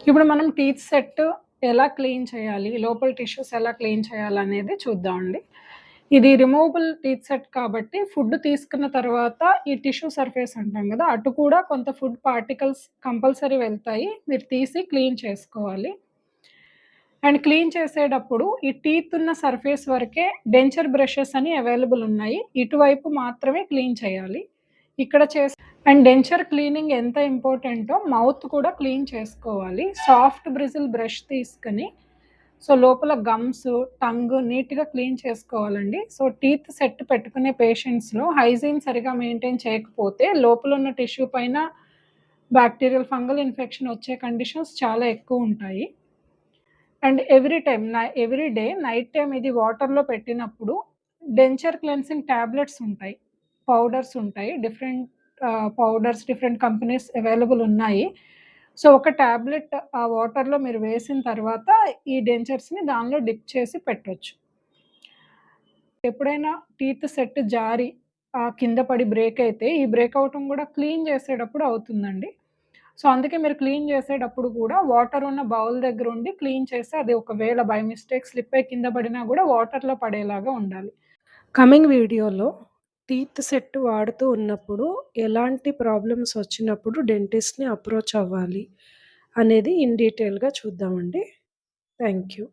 ఇప్పుడు మనం teeth set ఎలా క్లీన్ చేయాలి? లోపల టిష్యూస్ ఎలా క్లీన్ చేయాలనేది చూద్దామండి. ఇది రిమూవబుల్ టీత్ సెట్ కాబట్టి ఫుడ్ తీసుకున్న తర్వాత ఈ టిష్యూ సర్ఫేస్ అంటాం గదా! అటు కూడా కొంత ఫుడ్ పార్టికల్స్ కంపల్సరీ వెళ్తాయి. మీరు తీసి క్లీన్ చేసుకోవాలి. అండ్ క్లీన్ చేసేటప్పుడు ఈ టీత్ ఉన్న సర్ఫేస్ వరకే డెంచర్ బ్రషెస్ అని అవైలబుల్ ఉన్నాయి. ఇటువైపు మాత్రమే క్లీన్ చేయాలి. ఇక్కడ అండ్ డెంచర్ క్లీనింగ్ ఎంత ఇంపార్టెంటో మౌత్ కూడా క్లీన్ చేసుకోవాలి. సాఫ్ట్ బ్రిజిల్ బ్రష్ తీసుకొని లోపల గమ్స్, టంగ్ నీట్‌గా క్లీన్ చేసుకోవాలండి. టీత్ సెట్ పెట్టుకునే పేషెంట్స్‌లో హైజీన్ సరిగ్గా మెయింటైన్ చేయకపోతే లోపల ఉన్న టిష్యూ పైన బాక్టీరియల్, ఫంగల్ ఇన్ఫెక్షన్ వచ్చే కండిషన్స్ చాలా ఎక్కువుంటాయి. And every day night time ఇది వాటర్‌లో పెట్టినప్పుడు డెంచర్ క్లెన్సింగ్ టాబ్లెట్స్ ఉంటాయి. పౌడర్స్ ఉంటాయి. పౌడర్స్ డిఫరెంట్ కంపెనీస్ అవైలబుల్ ఉన్నాయి. ఒక టాబ్లెట్ ఆ వాటర్‌లో మీరు వేసిన తర్వాత ఈ డెంచర్స్‌ని దానిలో డిప్ చేసి పెట్టొచ్చు. ఎప్పుడైనా టీత్ సెట్ జారి కింద పడి బ్రేక్ అయితే ఈ బ్రేక్ అవ్వటం కూడా క్లీన్ చేసేటప్పుడు అవుతుందండి. అందుకే మీరు క్లీన్ చేసేటప్పుడు కూడా వాటర్ ఉన్న బౌల్ దగ్గర ఉండి క్లీన్ చేస్తే అది ఒకవేళ బై మిస్టేక్ స్లిప్ అయ్యి కింద పడినా కూడా వాటర్‌లో పడేలాగా ఉండాలి. కమింగ్ వీడియోలో టీత్ సెట్ వాడుతూ ఉన్నప్పుడు ఎలాంటి ప్రాబ్లమ్స్ వచ్చినప్పుడు డెంటిస్ట్‌ని అప్రోచ్ అవ్వాలి అనేది ఇన్ డీటెయిల్‌గా చూద్దామండి. Thank you.